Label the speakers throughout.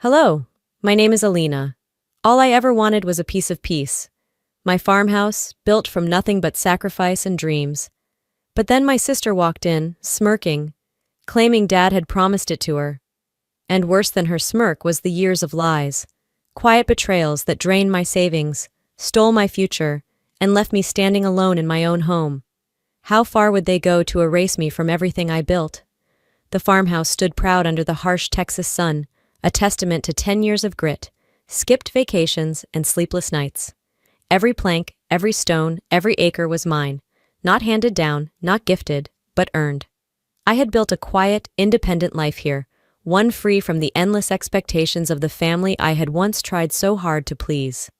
Speaker 1: Hello, my name is Alina. All I ever wanted was a piece of peace. My farmhouse, built from nothing but sacrifice and dreams. But then my sister walked in, smirking, claiming Dad had promised it to her. And worse than her smirk was the years of lies, quiet betrayals that drained my savings, stole my future, and left me standing alone in my own home. How far would they go to erase me from everything I built? The farmhouse stood proud under the harsh Texas sun, a testament to 10 years of grit, skipped vacations, and sleepless nights. Every plank, every stone, every acre was mine, not handed down, not gifted, but earned. I had built a quiet, independent life here, one free from the endless expectations of the family I had once tried so hard to please.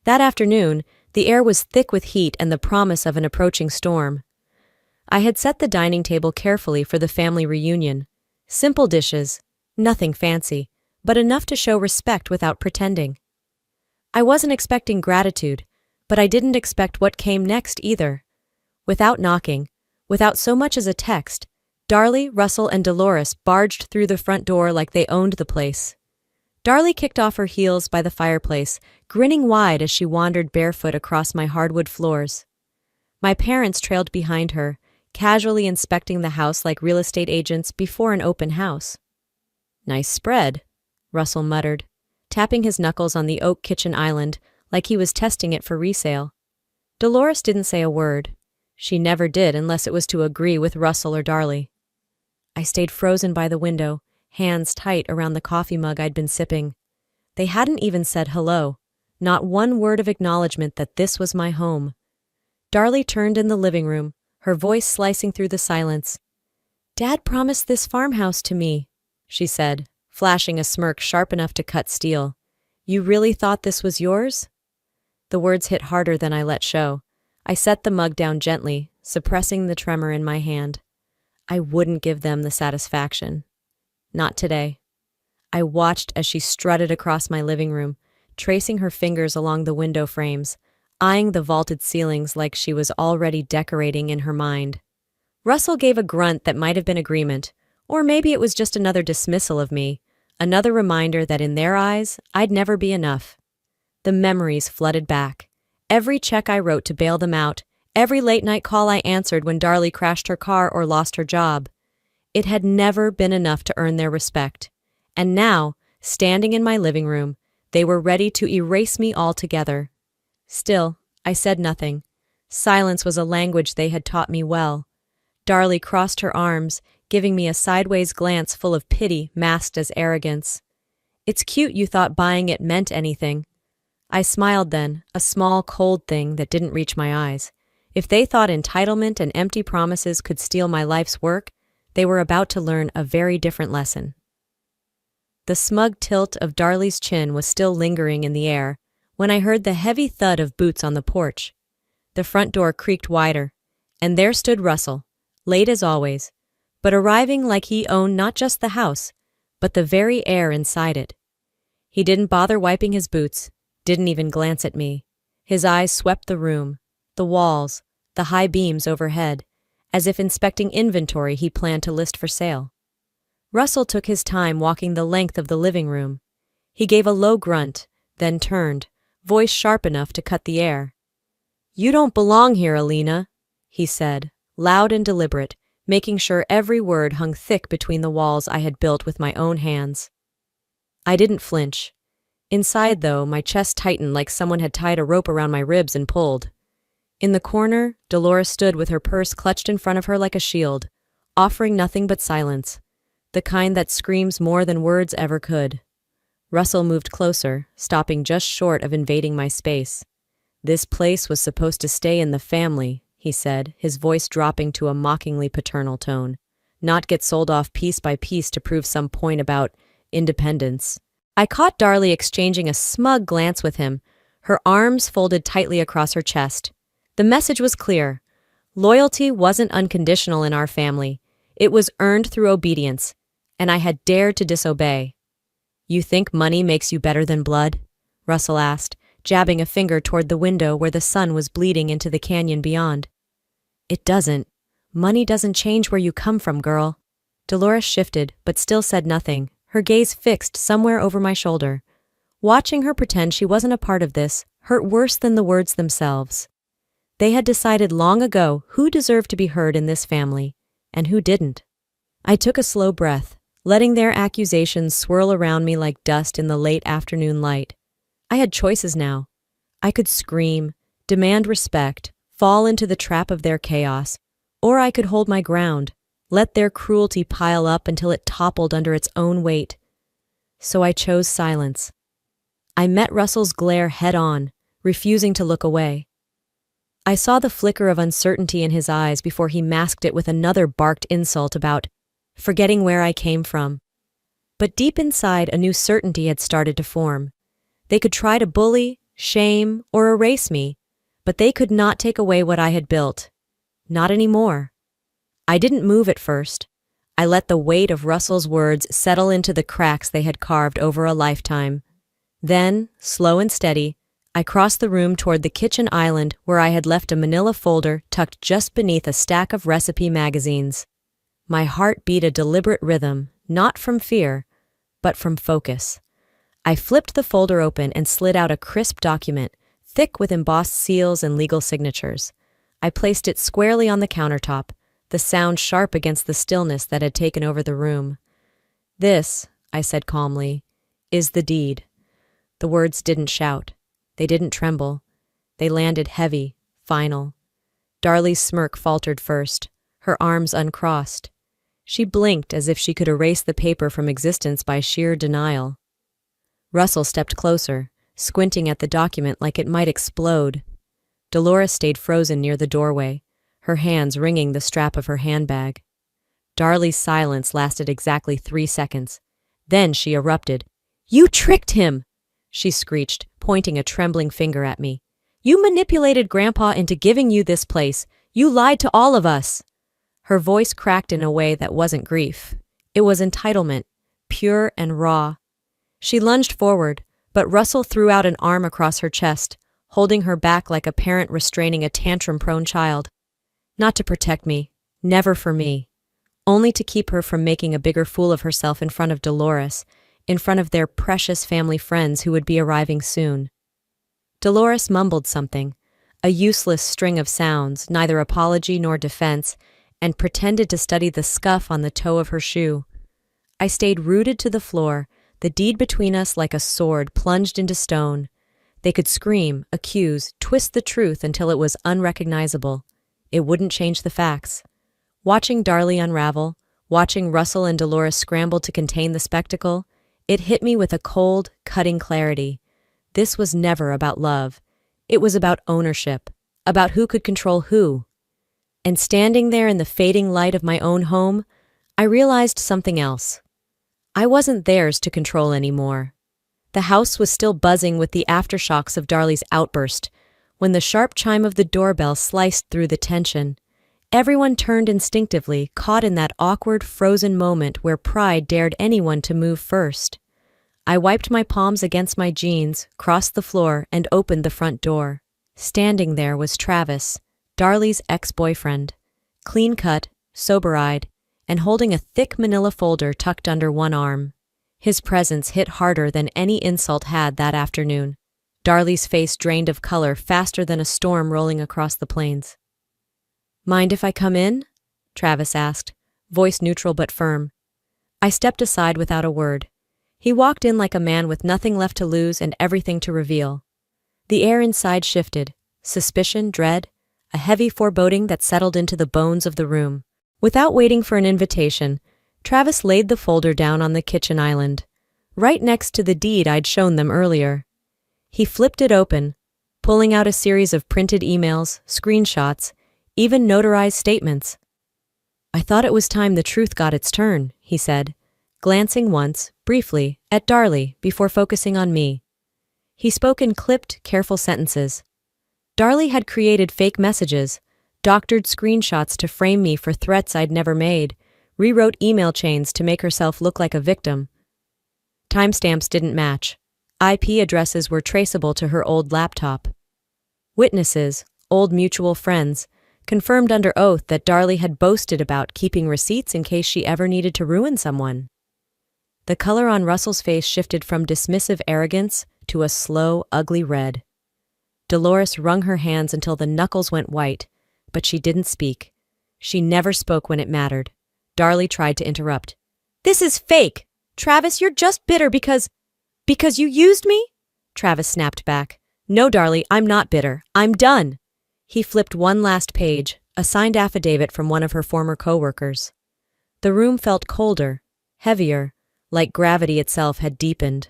Speaker 1: That afternoon, the air was thick with heat and the promise of an approaching storm. I had set the dining table carefully for the family reunion. Simple dishes, nothing fancy, but enough to show respect without pretending. I wasn't expecting gratitude, but I didn't expect what came next either. Without knocking, without so much as a text, Darlie, Russell, and Dolores barged through the front door like they owned the place. Darlie kicked off her heels by the fireplace, grinning wide as she wandered barefoot across my hardwood floors. My parents trailed behind her, casually inspecting the house like real estate agents before an open house. "Nice spread," Russell muttered, tapping his knuckles on the oak kitchen island like he was testing it for resale. Dolores didn't say a word. She never did unless it was to agree with Russell or Darlie. I stayed frozen by the window, hands tight around the coffee mug I'd been sipping. They hadn't even said hello, not one word of acknowledgement that this was my home. Darlie turned in the living room, her voice slicing through the silence. "Dad promised this farmhouse to me," she said, flashing a smirk sharp enough to cut steel. "You really thought this was yours?" The words hit harder than I let show. I set the mug down gently, suppressing the tremor in my hand. I wouldn't give them the satisfaction. Not today. I watched as she strutted across my living room, tracing her fingers along the window frames, eyeing the vaulted ceilings like she was already decorating in her mind. Russell gave a grunt that might have been agreement, or maybe it was just another dismissal of me, another reminder that in their eyes, I'd never be enough. The memories flooded back. Every check I wrote to bail them out, every late-night call I answered when Darlie crashed her car or lost her job. It had never been enough to earn their respect. And now, standing in my living room, they were ready to erase me altogether. Still, I said nothing. Silence was a language they had taught me well. Darlie crossed her arms, giving me a sideways glance full of pity masked as arrogance. "It's cute you thought buying it meant anything." I smiled then, a small, cold thing that didn't reach my eyes. If they thought entitlement and empty promises could steal my life's work, they were about to learn a very different lesson. The smug tilt of Darlie's chin was still lingering in the air when I heard the heavy thud of boots on the porch. The front door creaked wider, and there stood Russell, late as always, but arriving like he owned not just the house, but the very air inside it. He didn't bother wiping his boots, didn't even glance at me. His eyes swept the room, the walls, the high beams overhead, as if inspecting inventory he planned to list for sale. Russell took his time walking the length of the living room. He gave a low grunt, then turned, voice sharp enough to cut the air. "You don't belong here, Alina," he said, loud and deliberate, making sure every word hung thick between the walls I had built with my own hands. I didn't flinch. Inside, though, my chest tightened like someone had tied a rope around my ribs and pulled. In the corner, Dolores stood with her purse clutched in front of her like a shield, offering nothing but silence, the kind that screams more than words ever could. Russell moved closer, stopping just short of invading my space. "This place was supposed to stay in the family," he said, his voice dropping to a mockingly paternal tone, "not get sold off piece by piece to prove some point about independence." I caught Darlie exchanging a smug glance with him, her arms folded tightly across her chest. The message was clear. Loyalty wasn't unconditional in our family. It was earned through obedience, and I had dared to disobey. "You think money makes you better than blood?" Russell asked, jabbing a finger toward the window where the sun was bleeding into the canyon beyond. "It doesn't. Money doesn't change where you come from, girl." Dolores shifted, but still said nothing, her gaze fixed somewhere over my shoulder. Watching her pretend she wasn't a part of this hurt worse than the words themselves. They had decided long ago who deserved to be heard in this family, and who didn't. I took a slow breath, letting their accusations swirl around me like dust in the late afternoon light. I had choices now. I could scream, demand respect, fall into the trap of their chaos, or I could hold my ground, let their cruelty pile up until it toppled under its own weight. So I chose silence. I met Russell's glare head-on, refusing to look away. I saw the flicker of uncertainty in his eyes before he masked it with another barked insult about forgetting where I came from. But deep inside, a new certainty had started to form. They could try to bully, shame, or erase me, but they could not take away what I had built. Not anymore. I didn't move at first. I let the weight of Russell's words settle into the cracks they had carved over a lifetime. Then, slow and steady, I crossed the room toward the kitchen island where I had left a manila folder tucked just beneath a stack of recipe magazines. My heart beat a deliberate rhythm, not from fear, but from focus. I flipped the folder open and slid out a crisp document, thick with embossed seals and legal signatures. I placed it squarely on the countertop, the sound sharp against the stillness that had taken over the room. "This," I said calmly, "is the deed." The words didn't shout. They didn't tremble. They landed heavy, final. Darlie's smirk faltered first, her arms uncrossed. She blinked as if she could erase the paper from existence by sheer denial. Russell stepped closer, squinting at the document like it might explode. Dolores stayed frozen near the doorway, her hands wringing the strap of her handbag. Darlie's silence lasted exactly 3 seconds. Then she erupted. "You tricked him!" she screeched, pointing a trembling finger at me. "You manipulated Grandpa into giving you this place. You lied to all of us." Her voice cracked in a way that wasn't grief. It was entitlement, pure and raw. She lunged forward, but Russell threw out an arm across her chest, holding her back like a parent restraining a tantrum-prone child. Not to protect me, never for me. Only to keep her from making a bigger fool of herself in front of Dolores, in front of their precious family friends who would be arriving soon. Dolores mumbled something, a useless string of sounds, neither apology nor defense, and pretended to study the scuff on the toe of her shoe. I stayed rooted to the floor, the deed between us like a sword plunged into stone. They could scream, accuse, twist the truth until it was unrecognizable. It wouldn't change the facts. Watching Darlie unravel, watching Russell and Dolores scramble to contain the spectacle, it hit me with a cold, cutting clarity. This was never about love. It was about ownership, about who could control who. And standing there in the fading light of my own home, I realized something else. I wasn't theirs to control anymore. The house was still buzzing with the aftershocks of Darlie's outburst. When the sharp chime of the doorbell sliced through the tension, everyone turned instinctively, caught in that awkward, frozen moment where pride dared anyone to move first. I wiped my palms against my jeans, crossed the floor, and opened the front door. Standing there was Travis, Darlie's ex-boyfriend, clean-cut, sober-eyed, and holding a thick manila folder tucked under one arm. His presence hit harder than any insult had that afternoon. Darlie's face drained of color faster than a storm rolling across the plains. "Mind if I come in?" Travis asked, voice neutral but firm. I stepped aside without a word. He walked in like a man with nothing left to lose and everything to reveal. The air inside shifted, suspicion, dread, a heavy foreboding that settled into the bones of the room. Without waiting for an invitation, Travis laid the folder down on the kitchen island, right next to the deed I'd shown them earlier. He flipped it open, pulling out a series of printed emails, screenshots, even notarized statements. "I thought it was time the truth got its turn," he said, glancing once, briefly, at Darlie before focusing on me. He spoke in clipped, careful sentences. Darlie had created fake messages, doctored screenshots to frame me for threats I'd never made, rewrote email chains to make herself look like a victim. Timestamps didn't match. IP addresses were traceable to her old laptop. Witnesses, old mutual friends, confirmed under oath that Darlie had boasted about keeping receipts in case she ever needed to ruin someone. The color on Russell's face shifted from dismissive arrogance to a slow, ugly red. Dolores wrung her hands until the knuckles went white, but she didn't speak. She never spoke when it mattered. Darlie tried to interrupt. "This is fake! Travis, you're just bitter because you used me?" Travis snapped back. "No, Darlie, I'm not bitter. I'm done." He flipped one last page, a signed affidavit from one of her former coworkers. The room felt colder, heavier, like gravity itself had deepened.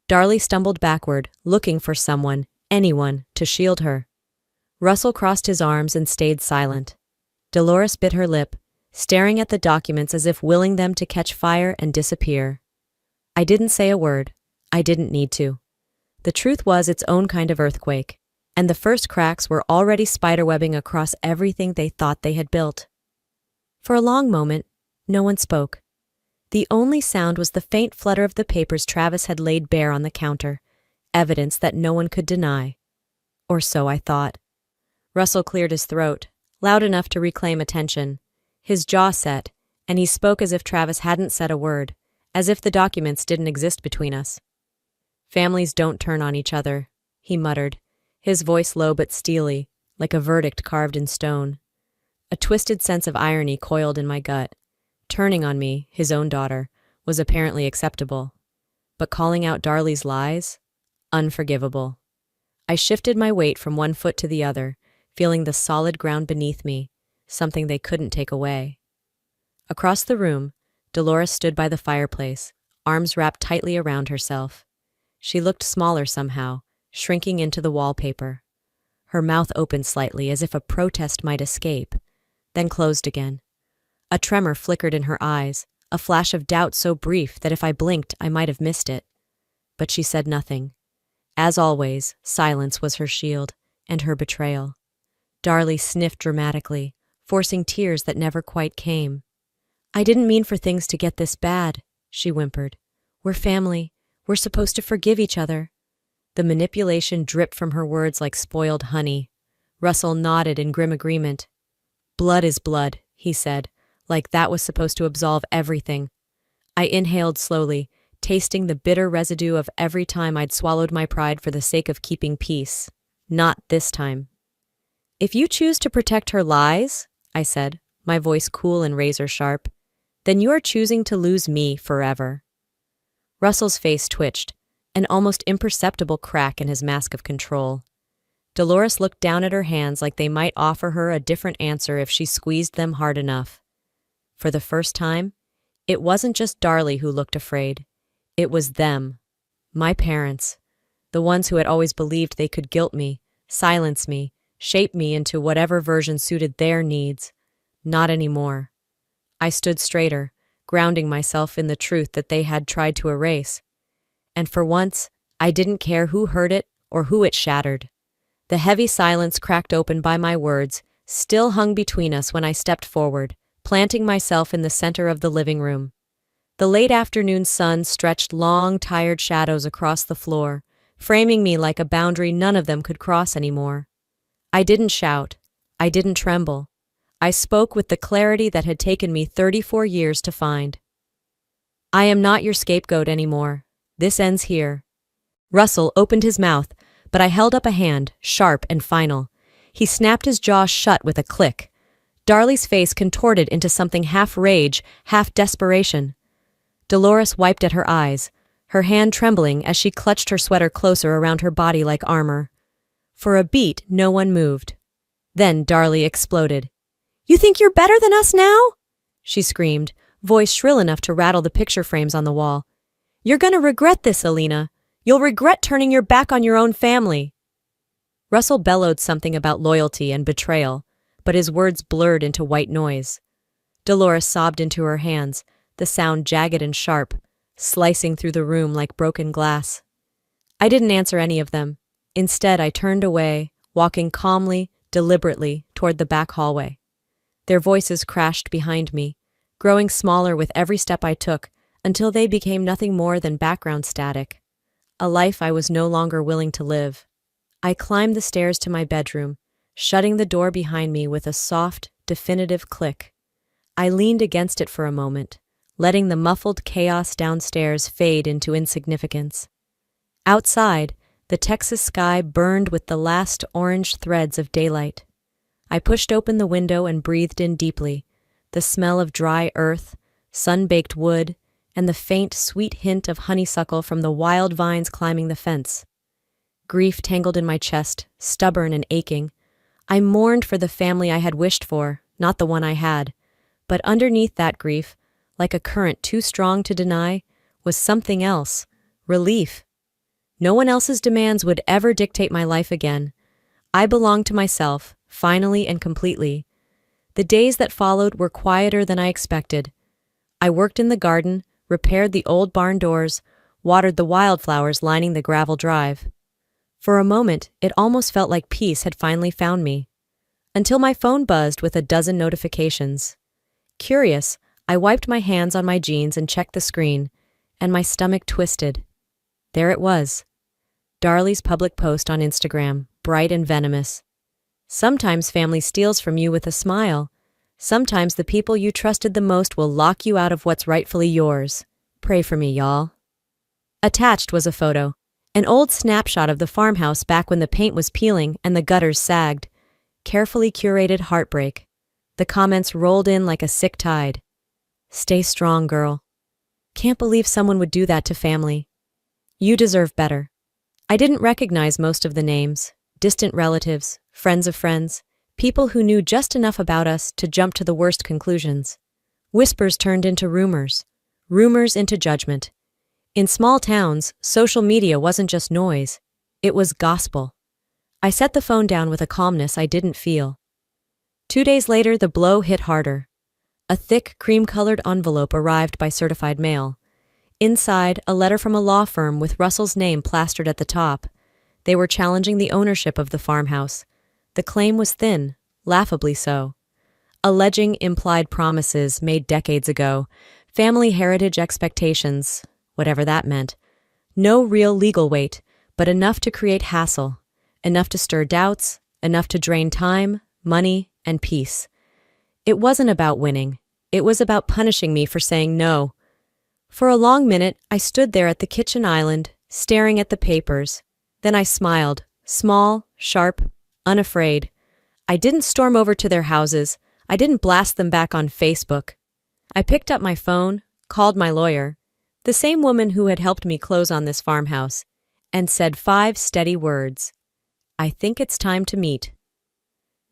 Speaker 1: Darlie stumbled backward, looking for someone, anyone, to shield her. Russell crossed his arms and stayed silent. Dolores bit her lip, staring at the documents as if willing them to catch fire and disappear. I didn't say a word. I didn't need to. The truth was its own kind of earthquake, and the first cracks were already spiderwebbing across everything they thought they had built. For a long moment, no one spoke. The only sound was the faint flutter of the papers Travis had laid bare on the counter, evidence that no one could deny. Or so I thought. Russell cleared his throat, loud enough to reclaim attention. His jaw set, and he spoke as if Travis hadn't said a word, as if the documents didn't exist between us. "Families don't turn on each other," he muttered, his voice low but steely, like a verdict carved in stone. A twisted sense of irony coiled in my gut. Turning on me, his own daughter, was apparently acceptable. But calling out Darlie's lies? Unforgivable. I shifted my weight from one foot to the other, feeling the solid ground beneath me, something they couldn't take away. Across the room, Dolores stood by the fireplace, arms wrapped tightly around herself. She looked smaller somehow, shrinking into the wallpaper. Her mouth opened slightly as if a protest might escape, then closed again. A tremor flickered in her eyes, a flash of doubt so brief that if I blinked, I might have missed it. But she said nothing. As always, silence was her shield, and her betrayal. Darlie sniffed dramatically, forcing tears that never quite came. "I didn't mean for things to get this bad," she whimpered. "We're family. We're supposed to forgive each other." The manipulation dripped from her words like spoiled honey. Russell nodded in grim agreement. "Blood is blood," he said, like that was supposed to absolve everything. I inhaled slowly, tasting the bitter residue of every time I'd swallowed my pride for the sake of keeping peace. Not this time. "If you choose to protect her lies," I said, my voice cool and razor-sharp, "then you are choosing to lose me forever." Russell's face twitched, an almost imperceptible crack in his mask of control. Dolores looked down at her hands like they might offer her a different answer if she squeezed them hard enough. For the first time, it wasn't just Darlie who looked afraid. It was them. My parents. The ones who had always believed they could guilt me, silence me, shape me into whatever version suited their needs. Not anymore. I stood straighter, grounding myself in the truth that they had tried to erase. And for once, I didn't care who heard it or who it shattered. The heavy silence cracked open by my words still hung between us when I stepped forward, planting myself in the center of the living room. The late afternoon sun stretched long, tired shadows across the floor, framing me like a boundary none of them could cross anymore. I didn't shout. I didn't tremble. I spoke with the clarity that had taken me 34 years to find. "I am not your scapegoat anymore. This ends here." Russell opened his mouth, but I held up a hand, sharp and final. He snapped his jaw shut with a click. Darlie's face contorted into something half rage, half desperation. Dolores wiped at her eyes, her hand trembling as she clutched her sweater closer around her body like armor. For a beat, no one moved. Then Darlie exploded. "You think you're better than us now?" she screamed, voice shrill enough to rattle the picture frames on the wall. "You're gonna regret this, Alina. You'll regret turning your back on your own family." Russell bellowed something about loyalty and betrayal, but his words blurred into white noise. Dolores sobbed into her hands, the sound jagged and sharp, slicing through the room like broken glass. I didn't answer any of them. Instead, I turned away, walking calmly, deliberately, toward the back hallway. Their voices crashed behind me, growing smaller with every step I took, until they became nothing more than background static. A life I was no longer willing to live. I climbed the stairs to my bedroom, shutting the door behind me with a soft, definitive click. I leaned against it for a moment, letting the muffled chaos downstairs fade into insignificance. Outside, the Texas sky burned with the last orange threads of daylight. I pushed open the window and breathed in deeply, the smell of dry earth, sun-baked wood, and the faint, sweet hint of honeysuckle from the wild vines climbing the fence. Grief tangled in my chest, stubborn and aching. I mourned for the family I had wished for, not the one I had. But underneath that grief, like a current too strong to deny, was something else: relief. No one else's demands would ever dictate my life again. I belonged to myself, finally and completely. The days that followed were quieter than I expected. I worked in the garden, repaired the old barn doors, watered the wildflowers lining the gravel drive. For a moment, it almost felt like peace had finally found me. Until my phone buzzed with a dozen notifications. Curious, I wiped my hands on my jeans and checked the screen, and my stomach twisted. There it was. Darlie's public post on Instagram, bright and venomous. Sometimes family steals from you with a smile. Sometimes the people you trusted the most will lock you out of what's rightfully yours. Pray for me, y'all. Attached was a photo, an old snapshot of the farmhouse back when the paint was peeling and the gutters sagged. Carefully curated heartbreak. The comments rolled in like a sick tide. Stay strong, girl. Can't believe someone would do that to family. You deserve better. I didn't recognize most of the names. Distant relatives, friends of friends, people who knew just enough about us to jump to the worst conclusions. Whispers turned into rumors. Rumors into judgment. In small towns, social media wasn't just noise. It was gospel. I set the phone down with a calmness I didn't feel. 2 days later, the blow hit harder. A thick, cream-colored envelope arrived by certified mail. Inside, a letter from a law firm with Russell's name plastered at the top. They were challenging the ownership of the farmhouse. The claim was thin, laughably so. Alleging implied promises made decades ago, family heritage expectations, whatever that meant. No real legal weight, but enough to create hassle. Enough to stir doubts, enough to drain time, money, and peace. It wasn't about winning. It was about punishing me for saying no. For a long minute, I stood there at the kitchen island, staring at the papers. Then I smiled, small, sharp, unafraid. I didn't storm over to their houses. I didn't blast them back on Facebook. I picked up my phone, called my lawyer, the same woman who had helped me close on this farmhouse, and said 5 steady words. I think it's time to meet.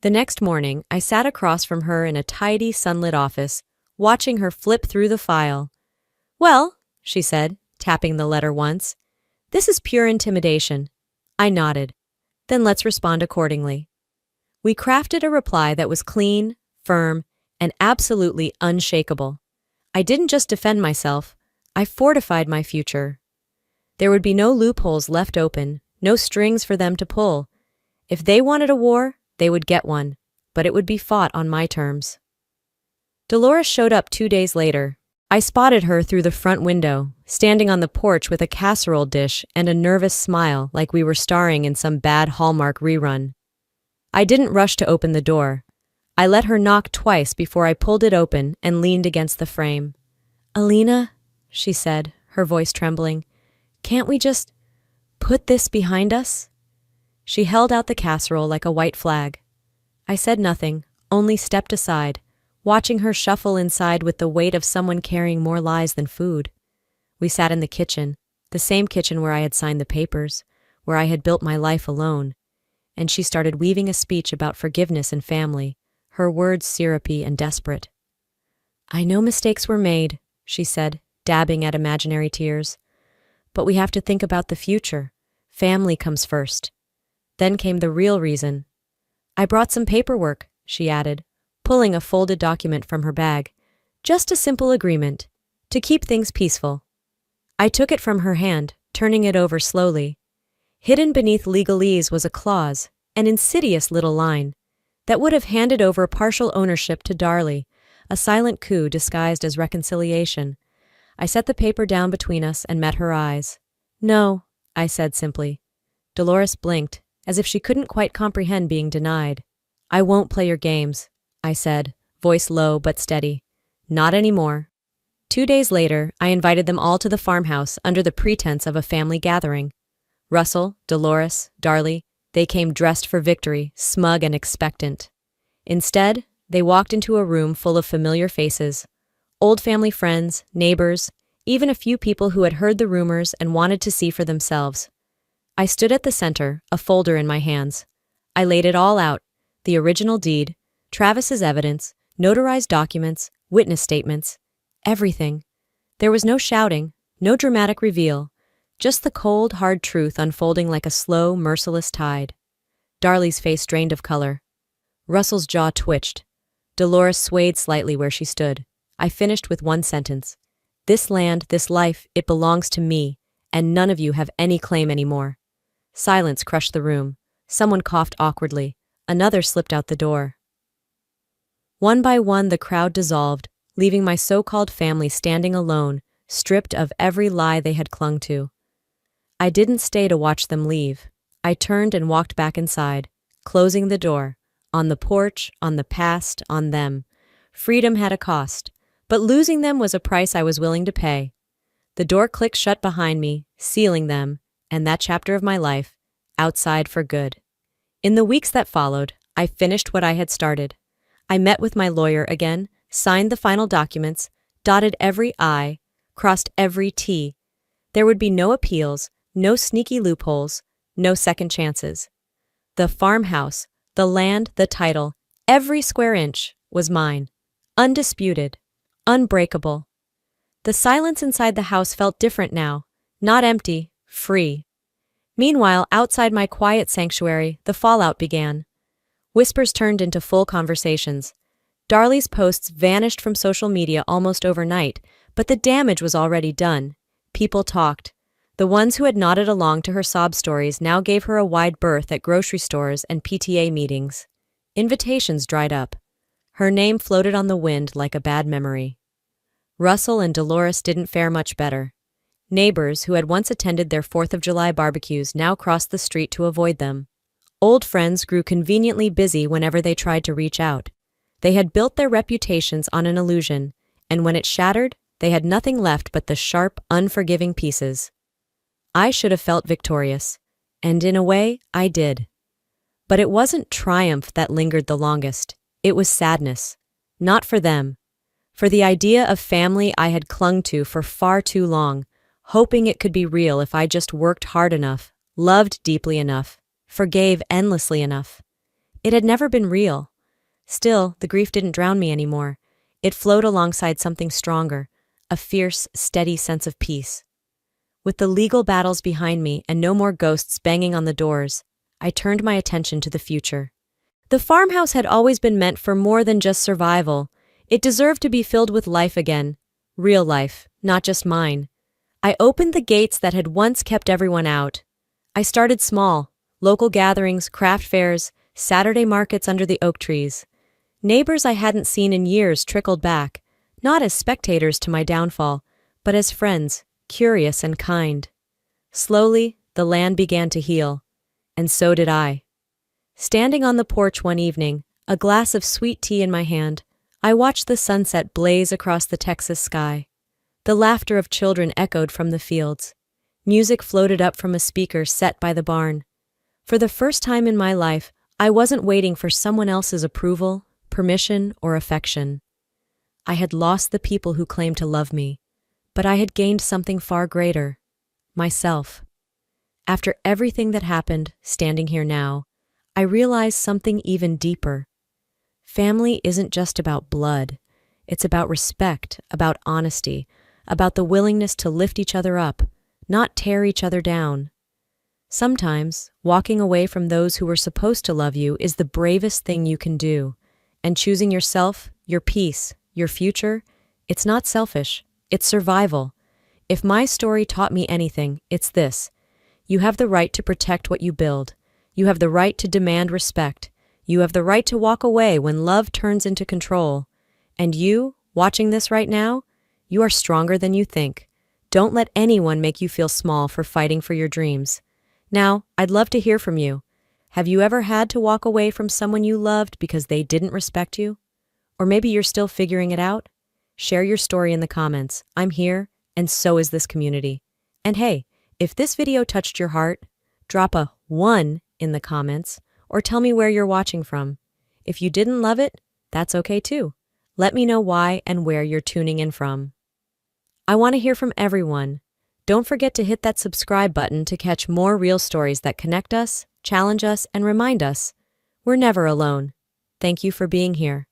Speaker 1: The next morning, I sat across from her in a tidy, sunlit office, watching her flip through the file. Well, she said, tapping the letter once, this is pure intimidation. I nodded. Then let's respond accordingly. We crafted a reply that was clean, firm, and absolutely unshakable. I didn't just defend myself, I fortified my future. There would be no loopholes left open, no strings for them to pull. If they wanted a war, they would get one, but it would be fought on my terms. Dolores showed up 2 days later. I spotted her through the front window, standing on the porch with a casserole dish and a nervous smile like we were starring in some bad Hallmark rerun. I didn't rush to open the door. I let her knock twice before I pulled it open and leaned against the frame. Alina, she said, her voice trembling, can't we just put this behind us? She held out the casserole like a white flag. I said nothing, only stepped aside, watching her shuffle inside with the weight of someone carrying more lies than food. We sat in the kitchen, the same kitchen where I had signed the papers, where I had built my life alone, and she started weaving a speech about forgiveness and family, her words syrupy and desperate. I know mistakes were made, she said, dabbing at imaginary tears. But we have to think about the future. Family comes first. Then came the real reason. I brought some paperwork, she added, pulling a folded document from her bag. Just a simple agreement, to keep things peaceful. I took it from her hand, turning it over slowly. Hidden beneath legalese was a clause, an insidious little line, that would have handed over partial ownership to Darlie, a silent coup disguised as reconciliation. I set the paper down between us and met her eyes. No, I said simply. Dolores blinked, as if she couldn't quite comprehend being denied. I won't play your games, I said, voice low but steady. Not anymore. 2 days later, I invited them all to the farmhouse under the pretense of a family gathering. Russell, Dolores, Darlie, they came dressed for victory, smug and expectant. Instead, they walked into a room full of familiar faces, old family friends, neighbors, even a few people who had heard the rumors and wanted to see for themselves. I stood at the center, a folder in my hands. I laid it all out: the original deed, Travis's evidence, notarized documents, witness statements, everything. There was no shouting, no dramatic reveal, just the cold, hard truth unfolding like a slow, merciless tide. Darlie's face drained of color. Russell's jaw twitched. Dolores swayed slightly where she stood. I finished with one sentence: "This land, this life, it belongs to me, and none of you have any claim anymore." Silence crushed the room. Someone coughed awkwardly. Another slipped out the door. One by one, the crowd dissolved, leaving my so-called family standing alone, stripped of every lie they had clung to. I didn't stay to watch them leave. I turned and walked back inside, closing the door. On the porch, on the past, on them. Freedom had a cost, but losing them was a price I was willing to pay. The door clicked shut behind me, sealing them, and that chapter of my life, outside for good. In the weeks that followed, I finished what I had started. I met with my lawyer again, signed the final documents, dotted every I, crossed every T. There would be no appeals, no sneaky loopholes, no second chances. The farmhouse, the land, the title, every square inch was mine. Undisputed. Unbreakable. The silence inside the house felt different now. Not empty, free. Meanwhile, outside my quiet sanctuary, the fallout began. Whispers turned into full conversations. Darlie's posts vanished from social media almost overnight, but the damage was already done. People talked. The ones who had nodded along to her sob stories now gave her a wide berth at grocery stores and PTA meetings. Invitations dried up. Her name floated on the wind like a bad memory. Russell and Dolores didn't fare much better. Neighbors who had once attended their 4th of July barbecues now crossed the street to avoid them. Old friends grew conveniently busy whenever they tried to reach out. They had built their reputations on an illusion, and when it shattered, they had nothing left but the sharp, unforgiving pieces. I should have felt victorious, and in a way, I did. But it wasn't triumph that lingered the longest. It was sadness. Not for them. For the idea of family I had clung to for far too long, hoping it could be real if I just worked hard enough, loved deeply enough, forgave endlessly enough. It had never been real. Still, the grief didn't drown me anymore. It flowed alongside something stronger, a fierce, steady sense of peace. With the legal battles behind me and no more ghosts banging on the doors, I turned my attention to the future. The farmhouse had always been meant for more than just survival. It deserved to be filled with life again. Real life, not just mine. I opened the gates that had once kept everyone out. I started small: local gatherings, craft fairs, Saturday markets under the oak trees. Neighbors I hadn't seen in years trickled back, not as spectators to my downfall, but as friends, curious and kind. Slowly, the land began to heal, and so did I. Standing on the porch one evening, a glass of sweet tea in my hand, I watched the sunset blaze across the Texas sky. The laughter of children echoed from the fields. Music floated up from a speaker set by the barn. For the first time in my life, I wasn't waiting for someone else's approval, permission, or affection. I had lost the people who claimed to love me, but I had gained something far greater: myself. After everything that happened, standing here now, I realized something even deeper. Family isn't just about blood. It's about respect, about honesty, about the willingness to lift each other up, not tear each other down. Sometimes, walking away from those who were supposed to love you is the bravest thing you can do. And choosing yourself, your peace, your future, it's not selfish, it's survival. If my story taught me anything, it's this: you have the right to protect what you build. You have the right to demand respect. You have the right to walk away when love turns into control. And you, watching this right now, you are stronger than you think. Don't let anyone make you feel small for fighting for your dreams. Now, I'd love to hear from you. Have you ever had to walk away from someone you loved because they didn't respect you? Or maybe you're still figuring it out? Share your story in the comments. I'm here, and so is this community. And hey, if this video touched your heart, drop a 1 in the comments or tell me where you're watching from. If you didn't love it, that's okay too. Let me know why and where you're tuning in from. I want to hear from everyone. Don't forget to hit that subscribe button to catch more real stories that connect us, challenge us, and remind us we're never alone. Thank you for being here.